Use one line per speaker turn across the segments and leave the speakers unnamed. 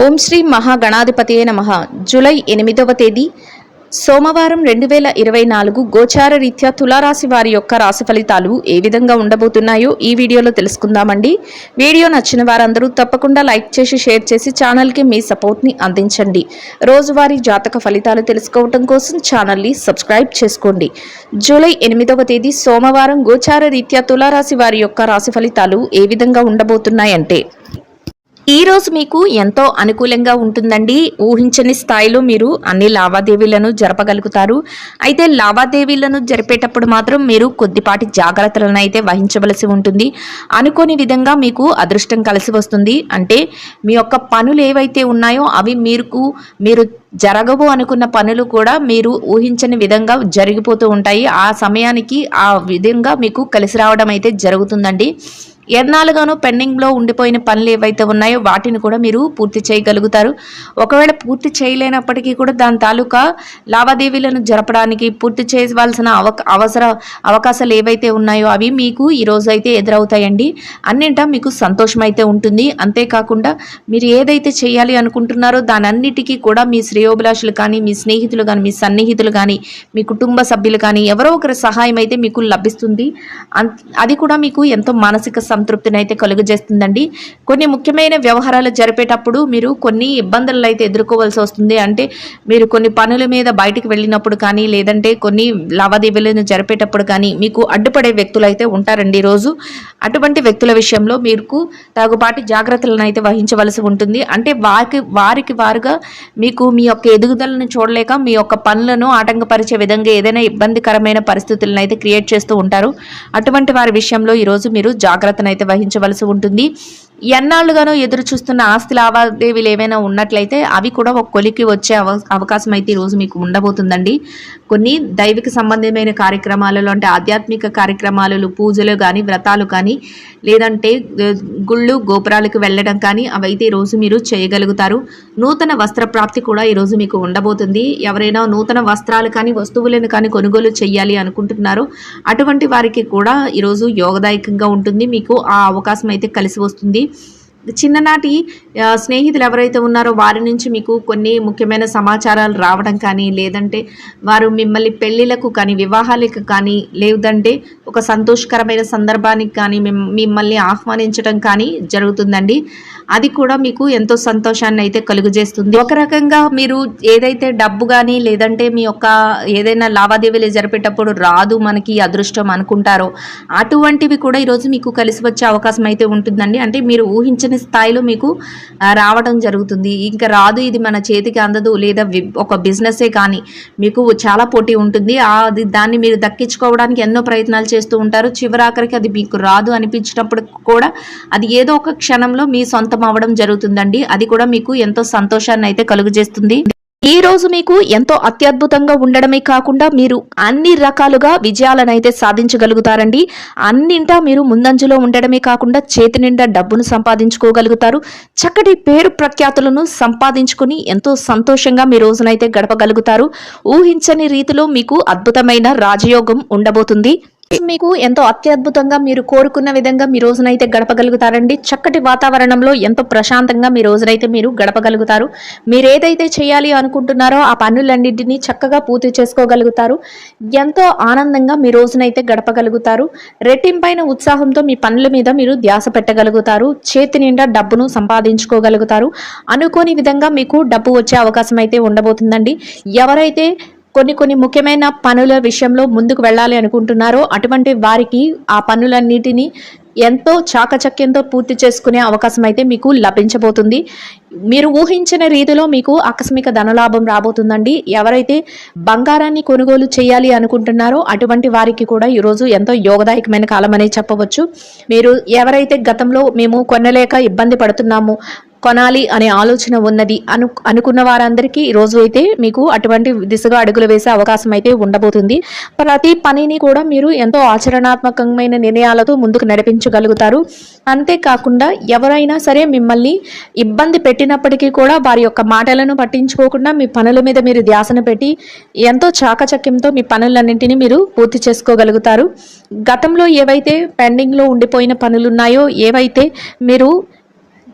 ఓం శ్రీ మహాగణాధిపతియే నమః. జూలై 8వ తేదీ సోమవారం 2024 గోచార రీత్యా తులారాశి వారి యొక్క రాశి ఫలితాలు ఏ విధంగా ఉండబోతున్నాయో ఈ వీడియోలో తెలుసుకుందామండి. వీడియో నచ్చిన వారందరూ తప్పకుండా లైక్ చేసి షేర్ చేసి ఛానల్కి మీ సపోర్ట్ని అందించండి. రోజువారీ జాతక ఫలితాలు తెలుసుకోవడం కోసం ఛానల్ని సబ్స్క్రైబ్ చేసుకోండి. జూలై 8వ తేదీ సోమవారం గోచార రీత్యా తులారాశి వారి యొక్క రాశి ఫలితాలు ఏ విధంగా ఉండబోతున్నాయంటే, ఈ రోజు మీకు ఎంతో అనుకూలంగా ఉంటుందండి. ఊహించని స్థాయిలో మీరు అన్ని లావాదేవీలను జరపగలుగుతారు. అయితే లావాదేవీలను జరిపేటప్పుడు మాత్రం మీరు కొద్దిపాటి జాగ్రత్తలను అయితే వహించవలసి ఉంటుంది. అనుకోని విధంగా మీకు అదృష్టం కలిసి వస్తుంది. అంటే మీ యొక్క పనులు ఏవైతే ఉన్నాయో అవి మీరు జరగవు అనుకున్న పనులు కూడా మీరు ఊహించని విధంగా జరిగిపోతూ ఉంటాయి. ఆ సమయానికి ఆ విధంగా మీకు కలిసి రావడం అయితే జరుగుతుందండి. ఎన్నాళ్ళుగానో పెండింగ్లో ఉండిపోయిన పనులు ఏవైతే ఉన్నాయో వాటిని కూడా మీరు పూర్తి చేయగలుగుతారు. ఒకవేళ పూర్తి చేయలేనప్పటికీ కూడా దాని తాలూకా లావాదేవీలను జరపడానికి పూర్తి చేయవలసిన అవకాశాలు ఏవైతే ఉన్నాయో అవి మీకు ఈరోజు అయితే ఎదురవుతాయండి. అన్నింటా మీకు సంతోషం అయితే ఉంటుంది. అంతేకాకుండా మీరు ఏదైతే చేయాలి అనుకుంటున్నారో దానన్నిటికీ కూడా మీ శ్రేయోభిలాషులు కానీ, మీ స్నేహితులు కానీ, మీ సన్నిహితులు కానీ, మీ కుటుంబ సభ్యులు కానీ ఎవరో ఒకరి సహాయం అయితే మీకు లభిస్తుంది. అది కూడా మీకు ఎంతో మానసిక సంతృప్తిని అయితే కలుగజేస్తుందండి. కొన్ని ముఖ్యమైన వ్యవహారాలు జరిపేటప్పుడు మీరు కొన్ని ఇబ్బందులు అయితే ఎదుర్కోవాల్సి వస్తుంది. అంటే మీరు కొన్ని పనుల మీద బయటికి వెళ్ళినప్పుడు కానీ, లేదంటే కొన్ని లావాదేవీలను జరిపేటప్పుడు కానీ మీకు అడ్డుపడే వ్యక్తులు అయితే ఉంటారండి ఈరోజు. అటువంటి వ్యక్తుల విషయంలో మీకు తగుపాటి జాగ్రత్తలను అయితే వహించవలసి ఉంటుంది. అంటే వారికి వారుగా మీకు మీ యొక్క ఎదుగుదలను చూడలేక మీ యొక్క పనులను ఆటంకపరిచే విధంగా ఏదైనా ఇబ్బందికరమైన పరిస్థితులను అయితే క్రియేట్ చేస్తూ ఉంటారు. అటువంటి వారి విషయంలో ఈరోజు మీరు జాగ్రత్తను అయితే వహించవలసి ఉంటుంది. ఎన్నాళ్ళుగానో ఎదురు చూస్తున్న ఆస్తి లావాదేవీలు ఏమైనా ఉన్నట్లయితే అవి కూడా ఒక కొలికి వచ్చే అవకాశం అయితే ఈరోజు మీకు ఉండబోతుందండి. కొన్ని దైవిక సంబంధమైన కార్యక్రమాలలో, అంటే ఆధ్యాత్మిక కార్యక్రమాలు, పూజలు కానీ, వ్రతాలు కానీ, లేదంటే గుళ్ళు గోపురాలకు వెళ్ళడం కానీ అవైతే ఈరోజు మీరు చేయగలుగుతారు. నూతన వస్త్ర ప్రాప్తి కూడా ఈరోజు మీకు ఉండబోతుంది. ఎవరైనా నూతన వస్త్రాలు కానీ, వస్తువులను కానీ కొనుగోలు చేయాలి అనుకుంటున్నారో అటువంటి వారికి కూడా ఈరోజు యోగదాయకంగా ఉంటుంది. మీకు ఆ అవకాశం అయితే కలిసి వస్తుంది. చిన్ననాటి స్నేహితులు ఎవరైతే ఉన్నారో వారి నుంచి మీకు కొన్ని ముఖ్యమైన సమాచారాలు రావడం కానీ, లేదంటే వారు మిమ్మల్ని పెళ్లిళ్లకు కానీ, వివాహాలకు కానీ, లేదంటే ఒక సంతోషకరమైన సందర్భానికి కానీ మిమ్మల్ని ఆహ్వానించడం కానీ జరుగుతుందండి. అది కూడా మీకు ఎంతో సంతోషాన్ని అయితే కలుగజేస్తుంది. ఒక రకంగా మీరు ఏదైతే డబ్బు కానీ, లేదంటే మీ యొక్క ఏదైనా లావాదేవీలు జరిపేటప్పుడు రాదు మనకి అదృష్టం అనుకుంటారో అటువంటివి కూడా ఈరోజు మీకు కలిసి వచ్చే అవకాశం అయితే ఉంటుందండి. అంటే మీరు ఊహించని స్థాయిలో మీకు రావడం జరుగుతుంది. ఇంకా రాదు, ఇది మన చేతికి అందదు, లేదా ఒక బిజినెసే కానీ మీకు చాలా పోటీ ఉంటుంది. దాన్ని మీరు దక్కించుకోవడానికి ఎన్నో ప్రయత్నాలు చేస్తూ ఉంటారు. చివరాఖరికి అది మీకు రాదు అనిపించినప్పుడు కూడా అది ఏదో ఒక క్షణంలో మీ సొంతం అవ్వడం జరుగుతుందండి. అది కూడా మీకు ఎంతో సంతోషాన్ని అయితే కలుగజేస్తుంది. ఈ రోజు మీకు ఎంతో అత్యద్భుతంగా ఉండడమే కాకుండా మీరు అన్ని రకాలుగా విజయాలను అయితే సాధించగలుగుతారండి. అన్నింటా మీరు ముందంజలో ఉండడమే కాకుండా చేతి నిండా డబ్బును సంపాదించుకోగలుగుతారు. చక్కటి పేరు ప్రఖ్యాతులను సంపాదించుకుని ఎంతో సంతోషంగా మీ రోజునైతే గడపగలుగుతారు. ఊహించని రీతిలో మీకు అద్భుతమైన రాజయోగం ఉండబోతుంది. మీకు ఎంతో అత్యద్భుతంగా మీరు కోరుకున్న విధంగా మీ రోజునైతే గడపగలుగుతారండి. చక్కటి వాతావరణంలో ఎంతో ప్రశాంతంగా మీ రోజునైతే మీరు గడపగలుగుతారు. మీరు ఏదైతే చేయాలి అనుకుంటున్నారో ఆ పనులన్నింటినీ చక్కగా పూర్తి చేసుకోగలుగుతారు. ఎంతో ఆనందంగా మీ రోజునైతే గడపగలుగుతారు. రెట్టింపైన ఉత్సాహంతో మీ పనుల మీద మీరు ధ్యాస పెట్టగలుగుతారు. చేతి నిండా డబ్బును సంపాదించుకోగలుగుతారు. అనుకోని విధంగా మీకు డబ్బు వచ్చే అవకాశం అయితే ఉండబోతుందండి. ఎవరైతే కొన్ని ముఖ్యమైన పనుల విషయంలో ముందుకు వెళ్ళాలి అనుకుంటున్నారో అటువంటి వారికి ఆ పనులన్నిటినీ ఎంతో చాకచక్యంతో పూర్తి చేసుకునే అవకాశం అయితే మీకు లభించబోతుంది. మీరు ఊహించిన రీతిలో మీకు ఆకస్మిక ధనలాభం రాబోతుందండి. ఎవరైతే బంగారాన్ని కొనుగోలు చేయాలి అనుకుంటున్నారో అటువంటి వారికి కూడా ఈరోజు ఎంతో యోగదాయకమైన కాలం అనేది చెప్పవచ్చు. మీరు ఎవరైతే గతంలో మేము కొనలేక ఇబ్బంది పడుతున్నాము, కొనాలి అనే ఆలోచన ఉన్నది అనుకున్న వారందరికీ ఈ రోజు అయితే మీకు అటువంటి దిశగా అడుగులు వేసే అవకాశం అయితే ఉండబోతుంది. ప్రతి పనిని కూడా మీరు ఎంతో ఆచరణాత్మకమైన నిర్ణయాలతో ముందుకు నడిపించగలుగుతారు. అంతేకాకుండా ఎవరైనా సరే మిమ్మల్ని ఇబ్బంది పెట్టినప్పటికీ కూడా వారి యొక్క మాటలను పట్టించుకోకుండా మీ పనుల మీద మీరు ధ్యాసను పెట్టి ఎంతో చాకచక్యంతో మీ పనులన్నింటినీ మీరు పూర్తి చేసుకోగలుగుతారు. గతంలో ఏవైతే పెండింగ్లో ఉండిపోయిన పనులు ఉన్నాయో, ఏవైతే మీరు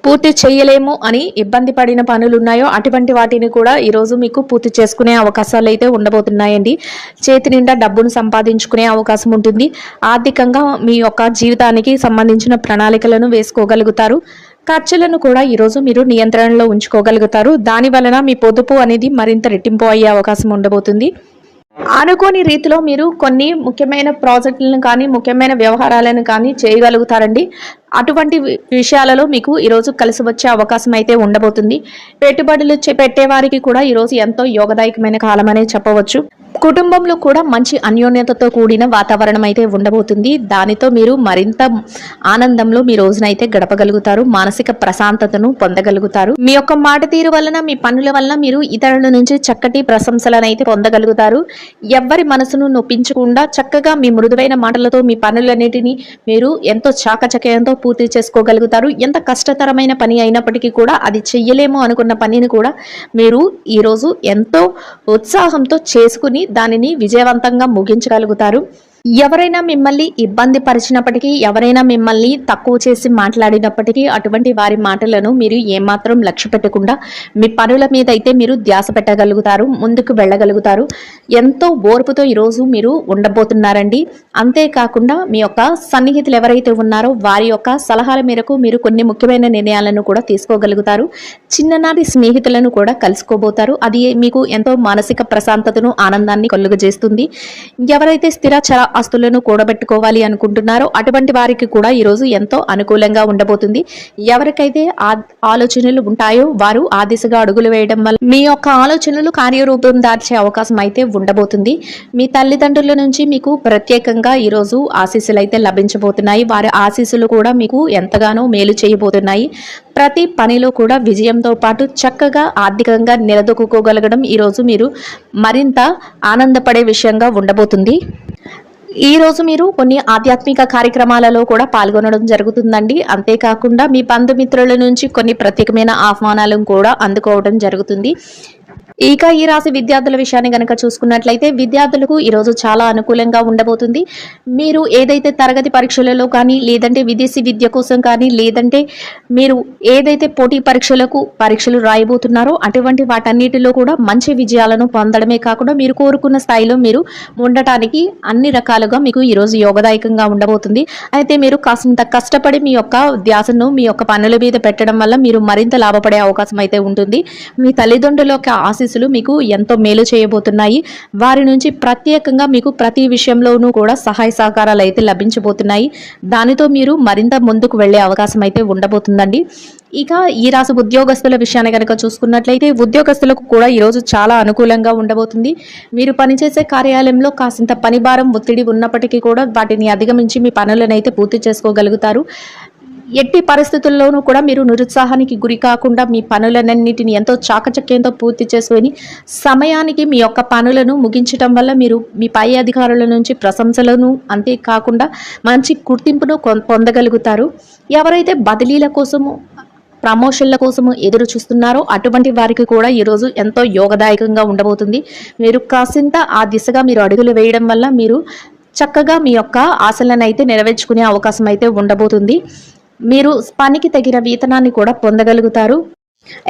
పూర్తి చేయలేము అని ఇబ్బంది పడిన పనులు ఉన్నాయో అటువంటి వాటిని కూడా ఈరోజు మీకు పూర్తి చేసుకునే అవకాశాలు అయితే ఉండబోతున్నాయండి. చేతి నిండా డబ్బును సంపాదించుకునే అవకాశం ఉంటుంది. ఆర్థికంగా మీ యొక్క జీవితానికి సంబంధించిన ప్రణాళికలను వేసుకోగలుగుతారు. ఖర్చులను కూడా ఈరోజు మీరు నియంత్రణలో ఉంచుకోగలుగుతారు. దాని వలన మీ పొదుపు అనేది మరింత రెట్టింపు అయ్యే అవకాశం ఉండబోతుంది. అనుకోని రీతిలో మీరు కొన్ని ముఖ్యమైన ప్రాజెక్టులను కానీ ముఖ్యమైన వ్యవహారాలను కానీ చేయగలుగుతారండి. అటువంటి విషయాలలో మీకు ఈరోజు కలిసి వచ్చే అవకాశం అయితే ఉండబోతుంది. పెట్టుబడులు పెట్టే వారికి కూడా ఈరోజు ఎంతో యోగదాయకమైన కాలం అనే చెప్పవచ్చు. కుటుంబంలో కూడా మంచి అన్యోన్యతతో కూడిన వాతావరణం అయితే ఉండబోతుంది. దానితో మీరు మరింత ఆనందంలో మీ రోజునైతే గడపగలుగుతారు. మానసిక ప్రశాంతతను పొందగలుగుతారు. మీ యొక్క మాట తీరు వలన మీ పనుల వల్ల మీరు ఇతరుల నుంచి చక్కటి ప్రశంసలను అయితే పొందగలుగుతారు. ఎవ్వరి మనసును నొప్పించకుండా చక్కగా మీ మృదువైన మాటలతో మీ పనులన్నిటినీ మీరు ఎంతో చాకచక్యంతో పూర్తి చేసుకోగలుగుతారు. ఎంత కష్టతరమైన పని అయినప్పటికీ కూడా అది చెయ్యలేము అనుకున్న పనిని కూడా మీరు ఈరోజు ఎంతో ఉత్సాహంతో చేసుకుని దానిని విజయవంతంగా ముగించగలుగుతారు. ఎవరైనా మిమ్మల్ని ఇబ్బంది పరిచినప్పటికీ, ఎవరైనా మిమ్మల్ని తక్కువ చేసి మాట్లాడినప్పటికీ అటువంటి వారి మాటలను మీరు ఏమాత్రం లక్ష్య పెట్టకుండా మీ పనుల మీద అయితే మీరు ధ్యాస పెట్టగలుగుతారు, ముందుకు వెళ్ళగలుగుతారు. ఎంతో ఓర్పుతో ఈరోజు మీరు ఉండబోతున్నారండి. అంతేకాకుండా మీ యొక్క సన్నిహితులు ఎవరైతే ఉన్నారో వారి యొక్క సలహాల మేరకు మీరు కొన్ని ముఖ్యమైన నిర్ణయాలను కూడా తీసుకోగలుగుతారు. చిన్ననాటి స్నేహితులను కూడా కలుసుకోబోతారు. అది మీకు ఎంతో మానసిక ప్రశాంతతను, ఆనందాన్ని కలుగజేస్తుంది. ఎవరైతే స్థిరచర ఆస్తులను కూడబెట్టుకోవాలి అనుకుంటున్నారో అటువంటి వారికి కూడా ఈరోజు ఎంతో అనుకూలంగా ఉండబోతుంది. ఎవరికైతే ఆలోచనలు ఉంటాయో వారు ఆ దిశగా అడుగులు వేయడం వల్ల మీ యొక్క ఆలోచనలు కార్యరూపం దాల్చే అవకాశం అయితే ఉండబోతుంది. మీ తల్లిదండ్రుల నుంచి మీకు ప్రత్యేకంగా ఈరోజు ఆశీస్సులు అయితే లభించబోతున్నాయి. వారి ఆశీస్సులు కూడా మీకు ఎంతగానో మేలు చేయబోతున్నాయి. ప్రతి పనిలో కూడా విజయంతో పాటు చక్కగా ఆర్థికంగా నిలదొక్కుకోగలగడం ఈరోజు మీరు మరింత ఆనందపడే విషయంగా ఉండబోతుంది. ఈ రోజు మీరు కొన్ని ఆధ్యాత్మిక కార్యక్రమాలలో కూడా పాల్గొనడం జరుగుతుందండి. అంతేకాకుండా మీ బంధుమిత్రుల నుంచి కొన్ని ప్రత్యేకమైన ఆహ్వానాలను కూడా అందుకోవడం జరుగుతుంది. ఇక ఈ రాశి విద్యార్థుల విషయాన్ని గనక చూసుకున్నట్లయితే విద్యార్థులకు ఈరోజు చాలా అనుకూలంగా ఉండబోతుంది. మీరు ఏదైతే తరగతి పరీక్షలలో కానీ, లేదంటే విదేశీ విద్య కోసం కానీ, లేదంటే మీరు ఏదైతే పోటీ పరీక్షలు రాయబోతున్నారో అటువంటి వాటన్నిటిలో కూడా మంచి విజయాలను పొందడమే కాకుండా మీరు కోరుకున్న స్థాయిలో మీరు ఉండటానికి అన్ని రకాలుగా మీకు ఈరోజు యోగదాయకంగా ఉండబోతుంది. అయితే మీరు కాసింత కష్టపడి మీ యొక్క ధ్యాసను మీ యొక్క పనుల మీద పెట్టడం వల్ల మీరు మరింత లాభపడే అవకాశం అయితే ఉంటుంది. మీ తల్లిదండ్రుల యొక్క ఆశీస్సులు మీకు ఎంతో మేలు చేయబోతున్నాయి. వారి నుంచి ప్రత్యేకంగా మీకు ప్రతి విషయంలోనూ కూడా సహాయ సహకారాలు అయితే లభించబోతున్నాయి. దానితో మీరు మరింత ముందుకు వెళ్లే అవకాశం అయితే ఉండబోతుందండి. ఇక ఈ రాశి ఉద్యోగస్తుల విషయాన్ని కనుక చూసుకున్నట్లయితే ఉద్యోగస్తులకు కూడా ఈరోజు చాలా అనుకూలంగా ఉండబోతుంది. మీరు పనిచేసే కార్యాలయంలో కాసింత పనిభారం, ఒత్తిడి ఉన్నప్పటికీ కూడా వాటిని అధిగమించి మీ పనులను అయితే పూర్తి చేసుకోగలుగుతారు. ఎట్టి పరిస్థితుల్లోనూ కూడా మీరు నిరుత్సాహానికి గురి కాకుండా మీ పనులన్నింటిని ఎంతో చాకచక్యంతో పూర్తి చేసుకొని సమయానికి మీ యొక్క పనులను ముగించడం వల్ల మీరు మీ పై అధికారుల నుంచి ప్రశంసలను, అంతేకాకుండా మంచి గుర్తింపును పొందగలుగుతారు. ఎవరైతే బదిలీల కోసము, ప్రమోషన్ల కోసము ఎదురు చూస్తున్నారో అటువంటి వారికి కూడా ఈరోజు ఎంతో యోగదాయకంగా ఉండబోతుంది. మీరు కాసింత ఆ దిశగా మీరు అడుగులు వేయడం వల్ల మీరు చక్కగా మీ యొక్క ఆశలను అయితే నెరవేర్చుకునే అవకాశం అయితే ఉండబోతుంది. మీరు పనికి తగిన వేతనాన్ని కూడా పొందగలుగుతారు.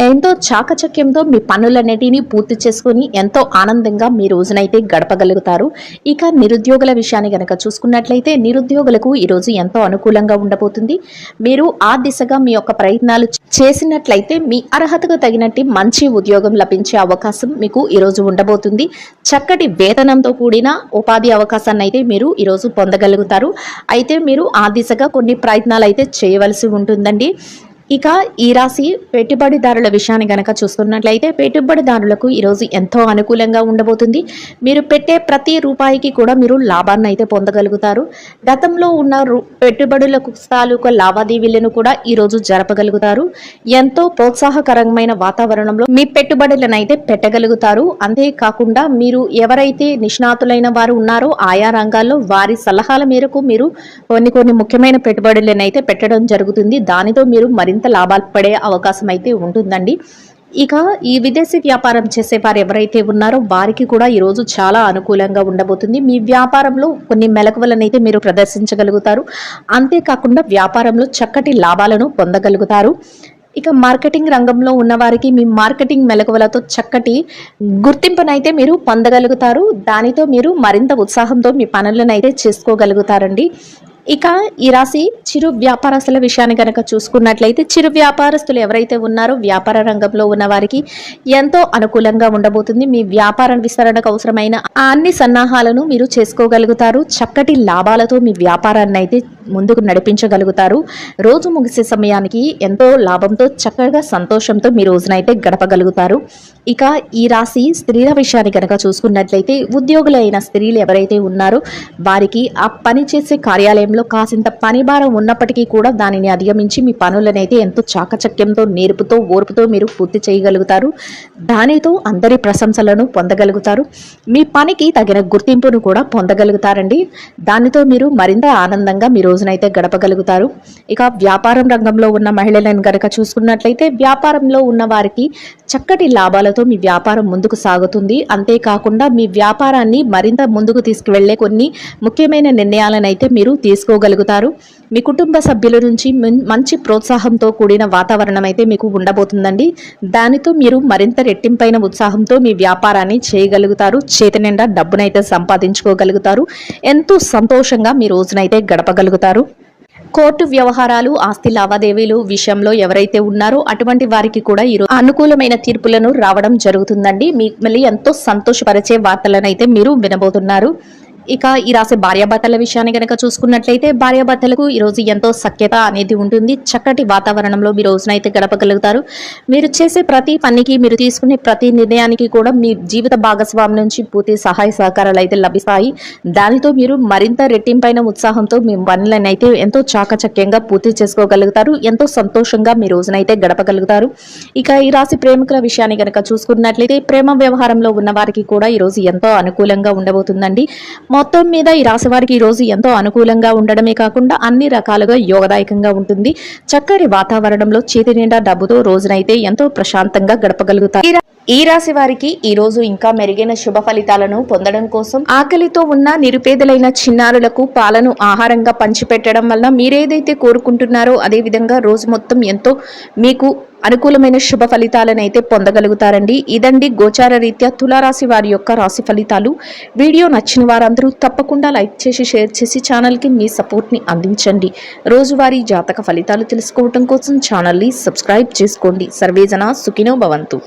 ఎంతో చాకచక్యంతో మీ పనులన్నిటినీ పూర్తి చేసుకుని ఎంతో ఆనందంగా మీ రోజునైతే గడపగలుగుతారు. ఇక నిరుద్యోగుల విషయాన్ని గనక చూసుకున్నట్లయితే నిరుద్యోగులకు ఈరోజు ఎంతో అనుకూలంగా ఉండబోతుంది. మీరు ఆ దిశగా మీ యొక్క ప్రయత్నాలు చేసినట్లయితే మీ అర్హతకు తగినట్టు మంచి ఉద్యోగం లభించే అవకాశం మీకు ఈరోజు ఉండబోతుంది. చక్కటి వేతనంతో కూడిన ఉపాధి అవకాశాన్ని అయితే మీరు ఈరోజు పొందగలుగుతారు. అయితే మీరు ఆ దిశగా కొన్ని ప్రయత్నాలు అయితే చేయవలసి ఉంటుందండి. ఇక ఈ రాశి పెట్టుబడిదారుల విషయాన్ని గనక చూస్తున్నట్లయితే పెట్టుబడిదారులకు ఈరోజు ఎంతో అనుకూలంగా ఉండబోతుంది. మీరు పెట్టే ప్రతి రూపాయికి కూడా మీరు లాభాన్ని అయితే పొందగలుగుతారు. గతంలో ఉన్న పెట్టుబడులకు తాలూకా లావాదేవీలను కూడా ఈరోజు జరపగలుగుతారు. ఎంతో ప్రోత్సాహకరమైన వాతావరణంలో మీ పెట్టుబడులను అయితే పెట్టగలుగుతారు. అంతేకాకుండా మీరు ఎవరైతే నిష్ణాతులైన వారు ఉన్నారో ఆయా రంగాల్లో వారి సలహాల మేరకు మీరు కొన్ని ముఖ్యమైన పెట్టుబడులను అయితే పెట్టడం జరుగుతుంది. దానితో మీరు మరింత లాభాలు పడే అవకాశం అయితే ఉంటుందండి. ఇక ఈ విదేశీ వ్యాపారం చేసేవారు ఎవరైతే ఉన్నారో వారికి కూడా ఈరోజు చాలా అనుకూలంగా ఉండబోతుంది. మీ వ్యాపారంలో కొన్ని మెలకువలను అయితే మీరు ప్రదర్శించగలుగుతారు. అంతేకాకుండా వ్యాపారంలో చక్కటి లాభాలను పొందగలుగుతారు. ఇక మార్కెటింగ్ రంగంలో ఉన్నవారికి మీ మార్కెటింగ్ మెలకువలతో చక్కటి గుర్తింపునైతే మీరు పొందగలుగుతారు. దానితో మీరు మరింత ఉత్సాహంతో మీ పనులనైతే చేసుకోగలుగుతారండి. ఇక ఈ రాశి చిరు వ్యాపారస్తుల విషయాన్ని కనుక చూసుకున్నట్లయితే చిరు వ్యాపారస్తులు ఎవరైతే ఉన్నారో వ్యాపార రంగంలో ఉన్న వారికి ఎంతో అనుకూలంగా ఉండబోతుంది. మీ వ్యాపార విస్తరణకు అవసరమైన అన్ని సన్నాహాలను మీరు చేసుకోగలుగుతారు. చక్కటి లాభాలతో మీ వ్యాపారాన్ని అయితే ముందుకు నడిపించగలుగుతారు. రోజు ముగిసే సమయానికి ఎంతో లాభంతో చక్కగా సంతోషంతో మీ రోజునైతే గడపగలుగుతారు. ఇక ఈ రాశి స్త్రీల విషయాన్ని కనుక చూసుకున్నట్లయితే ఉద్యోగులైన స్త్రీలు ఎవరైతే ఉన్నారో వారికి ఆ పని చేసే కార్యాలయంలో కాసింత పని భారం ఉన్నప్పటికీ కూడా దానిని అధిగమించి మీ పనులనైతే ఎంతో చాకచక్యంతో నేర్పుతో ఓర్పుతో మీరు పూర్తి చేయగలుగుతారు. దానితో అందరి ప్రశంసలను పొందగలుగుతారు. మీ పనికి తగిన గుర్తింపును కూడా పొందగలుగుతారండి. దానితో మీరు మరింత ఆనందంగా మీ రోజునైతే గడపగలుగుతారు. ఇక వ్యాపారం రంగంలో ఉన్న మహిళలను కనుక చూసుకున్నట్లయితే వ్యాపారంలో ఉన్న వారికి చక్కటి లాభాలతో మీ వ్యాపారం ముందుకు సాగుతుంది. అంతేకాకుండా మీ వ్యాపారాన్ని మరింత ముందుకు తీసుకువెళ్లే కొన్ని ముఖ్యమైన నిర్ణయాలను అయితే మీరు తీసుకోగలుగుతారు. మీ కుటుంబ సభ్యుల నుంచి మంచి ప్రోత్సాహంతో కూడిన వాతావరణం అయితే మీకు ఉండబోతుందండి. దానితో మీరు మరింత రెట్టింపైన ఉత్సాహంతో మీ వ్యాపారాన్ని చేయగలుగుతారు. చేతి నిండా డబ్బునైతే సంపాదించుకోగలుగుతారు. ఎంతో సంతోషంగా మీ రోజునైతే గడపగలుగుతారు. కోర్టు వ్యవహారాలు ఆస్తి లావాదేవీలు విషయంలో ఎవరైతే ఉన్నారో అటువంటి వారికి కూడా ఈరోజు అనుకూలమైన తీర్పులను రావడం జరుగుతుందండి. మిమ్మల్ని ఎంతో సంతోషపరిచే వార్తలను అయితే మీరు వినబోతున్నారు. ఇక ఈ రాశి భార్యాభర్తల విషయాన్ని కనుక చూసుకున్నట్లయితే భార్యాభర్తలకు ఈరోజు ఎంతో సఖ్యత అనేది ఉంటుంది. చక్కటి వాతావరణంలో మీ రోజునైతే గడపగలుగుతారు. మీరు చేసే ప్రతి పనికి మీరు తీసుకునే ప్రతి నిర్ణయానికి కూడా మీ జీవిత భాగస్వామి నుంచి పూర్తి సహాయ సహకారాలు అయితే లభిస్తాయి. దానితో మీరు మరింత రెట్టింపైన ఉత్సాహంతో మీ పనులను అయితే ఎంతో చాకచక్యంగా పూర్తి చేసుకోగలుగుతారు. ఎంతో సంతోషంగా మీ రోజునైతే గడపగలుగుతారు. ఇక ఈ రాశి ప్రేమికుల విషయాన్ని కనుక చూసుకున్నట్లయితే ప్రేమ వ్యవహారంలో ఉన్న వారికి కూడా ఈరోజు ఎంతో అనుకూలంగా ఉండబోతుందండి. మొత్తం మీద ఈ రాశి వారికి ఈ రోజు ఎంతో అనుకూలంగా ఉండడమే కాకుండా అన్ని రకాలుగా యోగదాయకంగా ఉంటుంది. చక్కటి వాతావరణంలో చేతి నిండా డబ్బుతో రోజునైతే ఎంతో ప్రశాంతంగా గడపగలుగుతారు. ఈ రాశి వారికి ఈ రోజు ఇంకా మెరుగైన శుభ ఫలితాలను పొందడం కోసం ఆకలితో ఉన్న నిరుపేదలైన చిన్నారులకు పాలను ఆహారంగా పంచిపెట్టడం వల్ల మీరేదైతే కోరుకుంటున్నారో అదే విధంగా రోజు మొత్తం ఎంతో మీకు అనుకూలమైన శుభ ఫలితాలను అయితే పొందగలుగుతారండి. ఇదండి గోచార రీత్యా తులారాశి వారి యొక్క రాశి ఫలితాలు. వీడియో నచ్చిన వారందరూ తప్పకుండా లైక్ చేసి షేర్ చేసి ఛానల్కి మీ సపోర్ట్ని అందించండి. రోజువారీ జాతక ఫలితాలు తెలుసుకోవడం కోసం ఛానల్ని సబ్స్క్రైబ్ చేసుకోండి. సర్వేజన సుఖినో భవంతు.